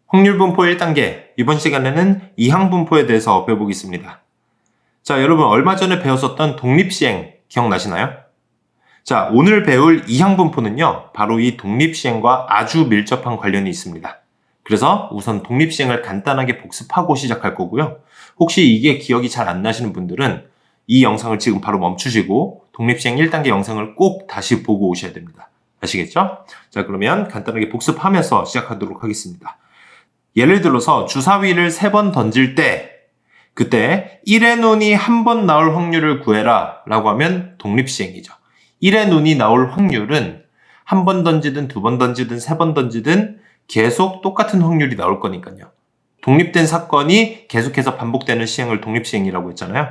확률 분포 1단계, 이번 시간에는 이항 분포에 대해서 배워보겠습니다. 자, 여러분 얼마 전에 배웠었던 독립시행 기억나시나요? 자, 오늘 배울 이항 분포는요, 바로 이 독립시행과 아주 밀접한 관련이 있습니다. 그래서 우선 독립시행을 간단하게 복습하고 시작할 거고요. 혹시 이게 기억이 잘 안 나시는 분들은 이 영상을 지금 바로 멈추시고 독립시행 1단계 영상을 꼭 다시 보고 오셔야 됩니다. 아시겠죠? 자, 그러면 간단하게 복습하면서 시작하도록 하겠습니다. 예를 들어서 주사위를 3번 던질 때 그때 1의 눈이 한 번 나올 확률을 구해라 라고 하면 독립시행이죠. 1의 눈이 나올 확률은 한 번 던지든 2번 던지든 3번 던지든 계속 똑같은 확률이 나올 거니까요. 독립된 사건이 계속해서 반복되는 시행을 독립시행이라고 했잖아요.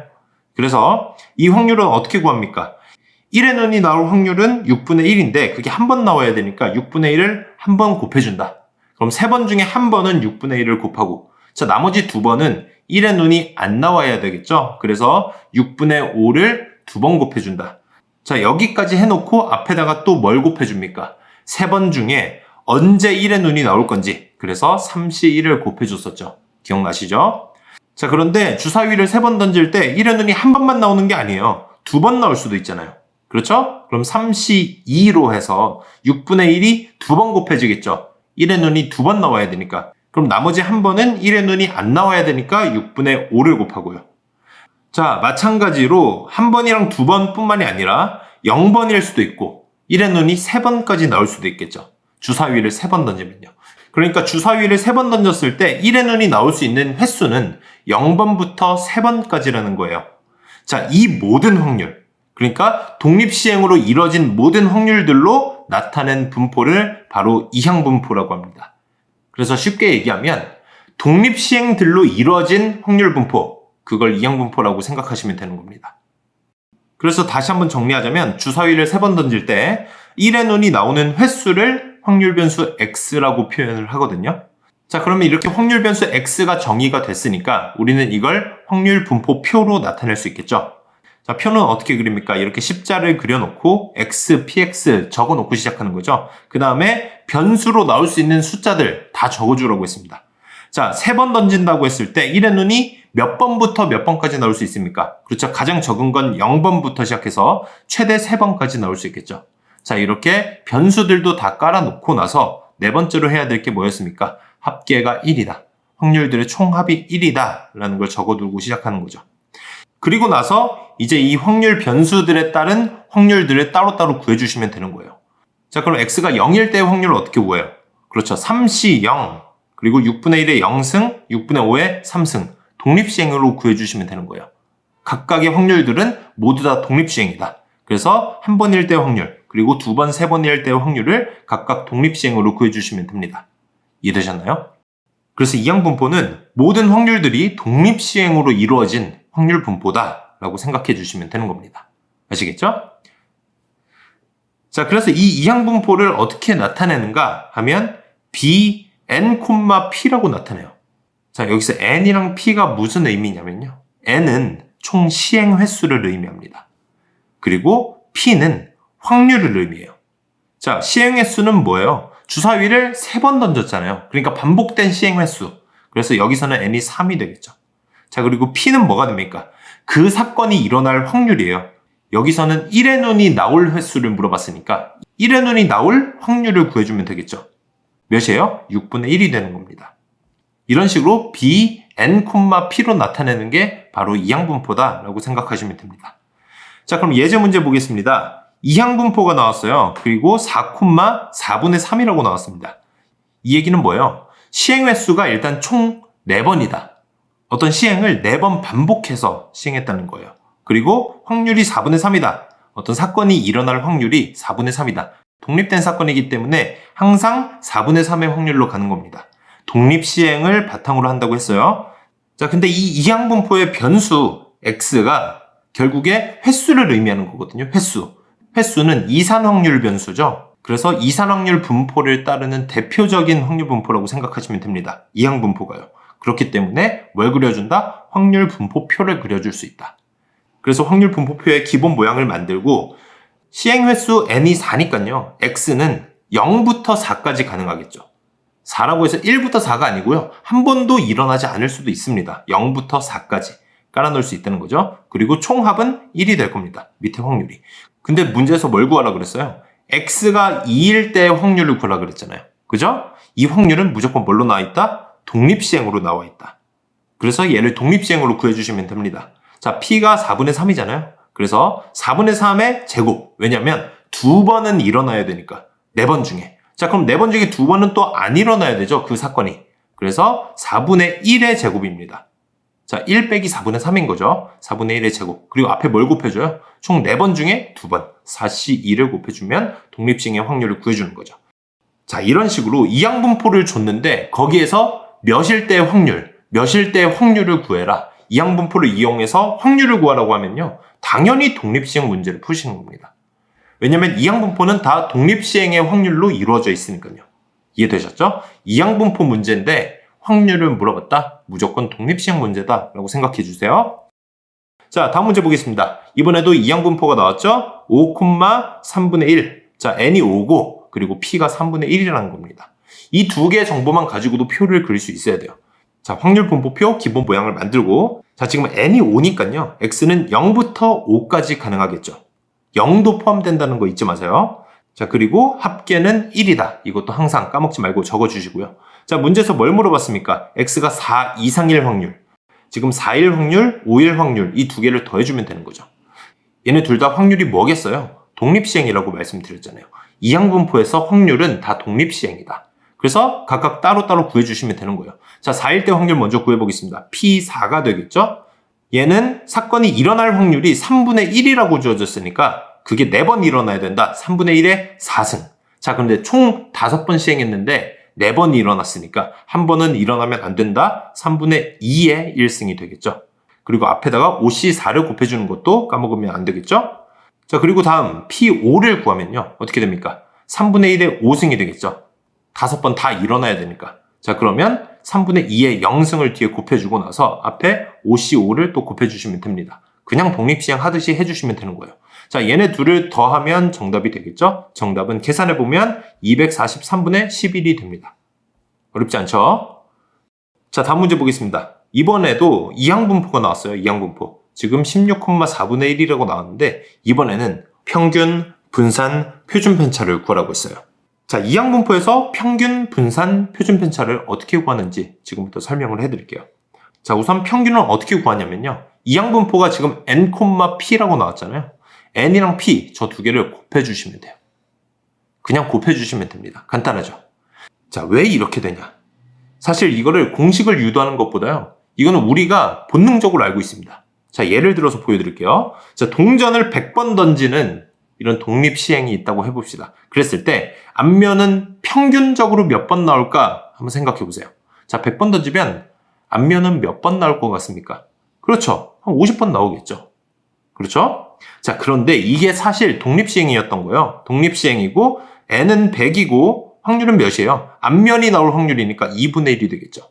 그래서 이 확률은 어떻게 구합니까? 1의 눈이 나올 확률은 6분의 1인데 그게 한 번 나와야 되니까 6분의 1을 한 번 곱해준다. 그럼 3번 중에 한 번은 6분의 1을 곱하고, 자, 나머지 2번은 1의 눈이 안 나와야 되겠죠? 그래서 6분의 5를 2번 곱해준다. 자, 여기까지 해놓고 앞에다가 또 뭘 곱해줍니까? 3번 중에 언제 1의 눈이 나올 건지, 그래서 3C1을 곱해줬었죠. 기억나시죠? 자, 그런데 주사위를 3번 던질 때 1의 눈이 한 번만 나오는 게 아니에요. 2번 나올 수도 있잖아요. 그렇죠? 그럼 3C2로 해서 6분의 1이 2번 곱해지겠죠? 1의 눈이 2번 나와야 되니까. 그럼 나머지 한 번은 1의 눈이 안 나와야 되니까 6분의 5를 곱하고요. 자, 마찬가지로 한 번이랑 2번 뿐만이 아니라 0번일 수도 있고 1의 눈이 3번까지 나올 수도 있겠죠. 주사위를 3번 던지면요. 그러니까 주사위를 3번 던졌을 때 1의 눈이 나올 수 있는 횟수는 0번부터 3번까지라는 거예요. 자, 이 모든 확률, 그러니까 독립시행으로 이뤄진 모든 확률들로 나타낸 분포를 바로 이항 분포라고 합니다. 그래서 쉽게 얘기하면 독립시행들로 이루어진 확률 분포, 그걸 이항 분포라고 생각하시면 되는 겁니다. 그래서 다시 한번 정리하자면 주사위를 3번 던질 때 1의 눈이 나오는 횟수를 확률 변수 x라고 표현을 하거든요. 자, 그러면 이렇게 확률 변수 x가 정의가 됐으니까 우리는 이걸 확률 분포표로 나타낼 수 있겠죠. 자, 표는 어떻게 그립니까? 이렇게 십자를 그려놓고 x, px 적어놓고 시작하는 거죠. 그 다음에 변수로 나올 수 있는 숫자들 다 적어주라고 했습니다. 자, 3번 던진다고 했을 때 1의 눈이 몇 번부터 몇 번까지 나올 수 있습니까? 그렇죠. 가장 적은 건 0번부터 시작해서 최대 3번까지 나올 수 있겠죠. 자, 이렇게 변수들도 다 깔아놓고 나서 네 번째로 해야 될 게 뭐였습니까? 합계가 1이다. 확률들의 총합이 1이다. 라는 걸 적어두고 시작하는 거죠. 그리고 나서 이제 이 확률 변수들에 따른 확률들을 따로따로 구해주시면 되는 거예요. 자, 그럼 x가 0일 때의 확률을 어떻게 구해요? 그렇죠. 3C 0, 그리고 6분의 1의 0승, 6분의 5의 3승. 독립시행으로 구해주시면 되는 거예요. 각각의 확률들은 모두 다 독립시행이다. 그래서 한 번일 때의 확률, 그리고 2번, 3번일 때의 확률을 각각 독립시행으로 구해주시면 됩니다. 이해되셨나요? 그래서 이항 분포는 모든 확률들이 독립시행으로 이루어진 확률 분포다 라고 생각해 주시면 되는 겁니다. 아시겠죠? 자, 그래서 이 이항 분포를 어떻게 나타내는가 하면 bn, p라고 나타내요. 자, 여기서 n이랑 p가 무슨 의미냐면요. n은 총 시행 횟수를 의미합니다. 그리고 p는 확률을 의미해요. 자, 시행 횟수는 뭐예요? 주사위를 3번 던졌잖아요. 그러니까 반복된 시행 횟수. 그래서 여기서는 n이 3이 되겠죠. 자, 그리고 p는 뭐가 됩니까? 그 사건이 일어날 확률이에요. 여기서는 1의 눈이 나올 횟수를 물어봤으니까 1의 눈이 나올 확률을 구해주면 되겠죠. 몇이에요? 6분의 1이 되는 겁니다. 이런 식으로 bn, p로 나타내는 게 바로 이항 분포다라고 생각하시면 됩니다. 자, 그럼 예제 문제 보겠습니다. 이항 분포가 나왔어요. 그리고 4,4분의 3이라고 나왔습니다. 이 얘기는 뭐예요? 시행 횟수가 일단 총 4번이다. 어떤 시행을 4번 반복해서 시행했다는 거예요. 그리고 확률이 4분의 3이다. 어떤 사건이 일어날 확률이 4분의 3이다. 독립된 사건이기 때문에 항상 4분의 3의 확률로 가는 겁니다. 독립시행을 바탕으로 한다고 했어요. 자, 근데 이 이항 분포의 변수 x가 결국에 횟수를 의미하는 거거든요. 횟수는 이산 확률 변수죠. 그래서 이산 확률 분포를 따르는 대표적인 확률 분포라고 생각하시면 됩니다. 이항 분포가요. 그렇기 때문에 뭘 그려준다? 확률 분포표를 그려줄 수 있다. 그래서 확률 분포표의 기본 모양을 만들고 시행 횟수 n이 4니까요. x는 0부터 4까지 가능하겠죠. 4라고 해서 1부터 4가 아니고요. 한 번도 일어나지 않을 수도 있습니다. 0부터 4까지 깔아놓을 수 있다는 거죠. 그리고 총합은 1이 될 겁니다. 밑에 확률이. 근데 문제에서 뭘 구하라 그랬어요? x가 2일 때의 확률을 구하라 그랬잖아요. 그죠? 이 확률은 무조건 뭘로 나와 있다? 독립시행으로 나와 있다. 그래서 얘를 독립시행으로 구해주시면 됩니다. 자, p가 4분의 3이잖아요. 그래서 4분의 3의 제곱. 왜냐면 두 번은 일어나야 되니까. 4번 중에. 자, 그럼 4번 중에 2번은 또 안 일어나야 되죠. 그 사건이. 그래서 4분의 1의 제곱입니다. 자, 1 빼기 4분의 3인 거죠. 4분의 1의 제곱. 그리고 앞에 뭘 곱해줘요? 총 4번 중에 2번. 4C 2를 곱해주면 독립시행의 확률을 구해주는 거죠. 자, 이런 식으로 이항분포를 줬는데 거기에서 몇일 때의 확률, 몇일 때의 확률을 구해라. 이항분포를 이용해서 확률을 구하라고 하면요. 당연히 독립시행 문제를 푸시는 겁니다. 왜냐면 이항분포는 다 독립시행의 확률로 이루어져 있으니까요. 이해되셨죠? 이항분포 문제인데 확률을 물어봤다? 무조건 독립시행 문제다 라고 생각해 주세요. 자, 다음 문제 보겠습니다. 이번에도 이항분포가 나왔죠? 5,3분의 1. 자, n이 5고 그리고 p가 3분의 1이라는 겁니다. 이 두 개의 정보만 가지고도 표를 그릴 수 있어야 돼요. 자, 확률 분포표 기본 모양을 만들고 자, 지금 n이 5니까요. x는 0부터 5까지 가능하겠죠. 0도 포함된다는 거 잊지 마세요. 자, 그리고 합계는 1이다. 이것도 항상 까먹지 말고 적어주시고요. 자, 문제에서 뭘 물어봤습니까? x가 4 이상일 확률. 지금 4일 확률, 5일 확률 이 두 개를 더해주면 되는 거죠. 얘네 둘 다 확률이 뭐겠어요? 독립시행이라고 말씀드렸잖아요. 이항분포에서 확률은 다 독립시행이다. 그래서 각각 따로따로 구해주시면 되는 거예요. 자, 4일 때 확률 먼저 구해보겠습니다. P4가 되겠죠? 얘는 사건이 일어날 확률이 3분의 1이라고 주어졌으니까 그게 4번 일어나야 된다. 3분의 1의 4승. 자, 그런데 총 5번 시행했는데 4번이 일어났으니까 한 번은 일어나면 안 된다. 3분의 2의 1승이 되겠죠. 그리고 앞에다가 5C4를 곱해주는 것도 까먹으면 안 되겠죠? 자, 그리고 다음 P5를 구하면요. 어떻게 됩니까? 3분의 1의 5승이 되겠죠. 5번 다 일어나야 되니까. 자, 그러면 3분의 2의 0승을 뒤에 곱해주고 나서 앞에 5C5를 또 곱해주시면 됩니다. 그냥 독립시행 하듯이 해주시면 되는 거예요. 자, 얘네 둘을 더하면 정답이 되겠죠? 정답은 계산해보면 243분의 11이 됩니다. 어렵지 않죠? 자, 다음 문제 보겠습니다. 이번에도 이항분포가 나왔어요. 이항분포. 지금 16,4분의 1이라고 나왔는데 이번에는 평균, 분산, 표준 편차를 구하라고 했어요. 자, 이항분포에서 평균, 분산, 표준 편차를 어떻게 구하는지 지금부터 설명을 해드릴게요. 자, 우선 평균은 어떻게 구하냐면요. 이항분포가 지금 n, p라고 나왔잖아요. n이랑 p 저 두 개를 곱해주시면 돼요. 그냥 곱해주시면 됩니다. 간단하죠? 자, 왜 이렇게 되냐? 사실 이거를 공식을 유도하는 것보다요. 이거는 우리가 본능적으로 알고 있습니다. 자, 예를 들어서 보여드릴게요. 자, 동전을 100번 던지는 이런 독립시행이 있다고 해봅시다. 그랬을 때 앞면은 평균적으로 몇 번 나올까 한번 생각해 보세요. 자, 100번 던지면 앞면은 몇 번 나올 것 같습니까? 그렇죠. 한 50번 나오겠죠. 그렇죠? 자, 그런데 이게 사실 독립시행이었던 거예요. 독립시행이고 n은 100이고 확률은 몇이에요? 앞면이 나올 확률이니까 2분의 1이 되겠죠.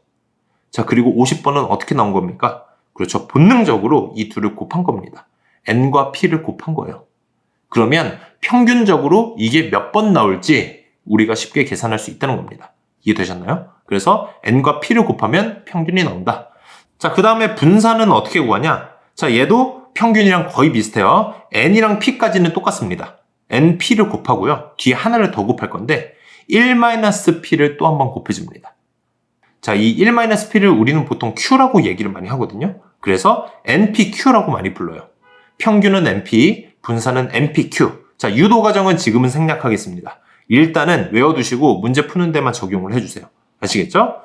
자, 그리고 50번은 어떻게 나온 겁니까? 그렇죠. 본능적으로 이 둘을 곱한 겁니다. n과 p를 곱한 거예요. 그러면 평균적으로 이게 몇 번 나올지 우리가 쉽게 계산할 수 있다는 겁니다. 이해되셨나요? 그래서 n과 p를 곱하면 평균이 나온다. 자, 그 다음에 분산은 어떻게 구하냐? 자, 얘도 평균이랑 거의 비슷해요. n이랑 p까지는 똑같습니다. np를 곱하고요. 뒤에 하나를 더 곱할 건데 1-p를 또 한번 곱해줍니다. 자, 이 1-p를 우리는 보통 q라고 얘기를 많이 하거든요. 그래서 npq라고 많이 불러요. 평균은 np, 분산은 npq. 자, 유도 과정은 지금은 생략하겠습니다. 일단은 외워두시고 문제 푸는 데만 적용을 해주세요. 아시겠죠?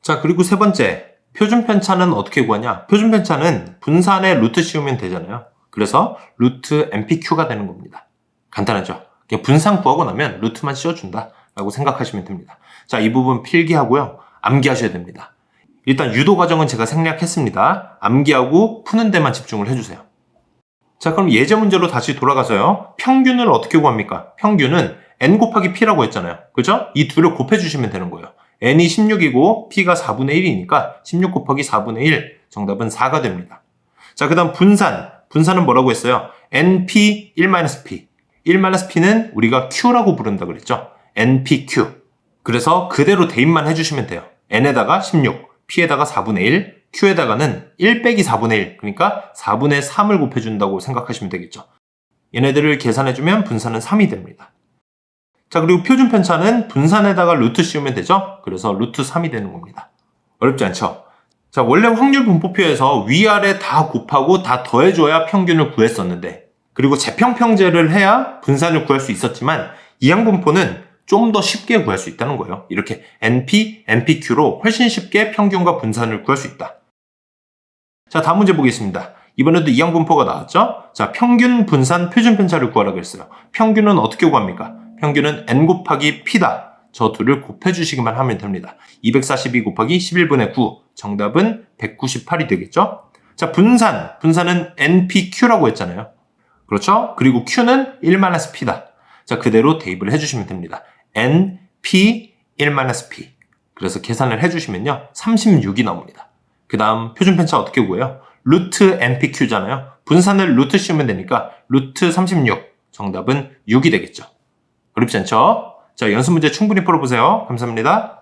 자, 그리고 세 번째, 표준 편차는 어떻게 구하냐? 표준 편차는 분산에 루트 씌우면 되잖아요. 그래서 루트 npq가 되는 겁니다. 간단하죠? 그냥 분산 구하고 나면 루트만 씌워준다 라고 생각하시면 됩니다. 자, 이 부분 필기하고요. 암기하셔야 됩니다. 일단 유도 과정은 제가 생략했습니다. 암기하고 푸는 데만 집중을 해주세요. 자, 그럼 예제 문제로 다시 돌아가서요. 평균을 어떻게 구합니까? 평균은 n 곱하기 p라고 했잖아요. 그죠? 이 둘을 곱해주시면 되는 거예요. n이 16이고 p가 4분의 1이니까 16 곱하기 4분의 1 정답은 4가 됩니다. 자, 그 다음 분산은 뭐라고 했어요? np 1-p 1-p는 우리가 q라고 부른다 그랬죠? npq 그래서 그대로 대입만 해주시면 돼요. n에다가 16, p에다가 4분의 1, q에다가는 1 빼기 4분의 1, 그러니까 4분의 3을 곱해준다고 생각하시면 되겠죠. 얘네들을 계산해주면 분산은 3이 됩니다. 자, 그리고 표준 편차는 분산에다가 루트 씌우면 되죠? 그래서 루트 3이 되는 겁니다. 어렵지 않죠? 자, 원래 확률 분포표에서 위아래 다 곱하고 다 더해줘야 평균을 구했었는데, 그리고 재평평제를 해야 분산을 구할 수 있었지만 이항분포는 좀 더 쉽게 구할 수 있다는 거예요. 이렇게 NP, NPQ로 훨씬 쉽게 평균과 분산을 구할 수 있다. 자, 다음 문제 보겠습니다. 이번에도 이항분포가 나왔죠? 자, 평균, 분산, 표준 편차를 구하라고 했어요. 평균은 어떻게 구합니까? 평균은 n 곱하기 p다. 저 둘을 곱해주시기만 하면 됩니다. 242 곱하기 11분의 9. 정답은 198이 되겠죠? 자, 분산은 NPQ라고 했잖아요. 그렇죠? 그리고 Q는 1-P다. 자, 그대로 대입을 해주시면 됩니다. NP 1-P. 그래서 계산을 해주시면요. 36이 나옵니다. 그 다음 표준 편차 어떻게 구해요? 루트 NPQ잖아요. 분산을 루트 씌우면 되니까 루트 36. 정답은 6이 되겠죠. 어렵지 않죠? 자, 연습 문제 충분히 풀어보세요. 감사합니다.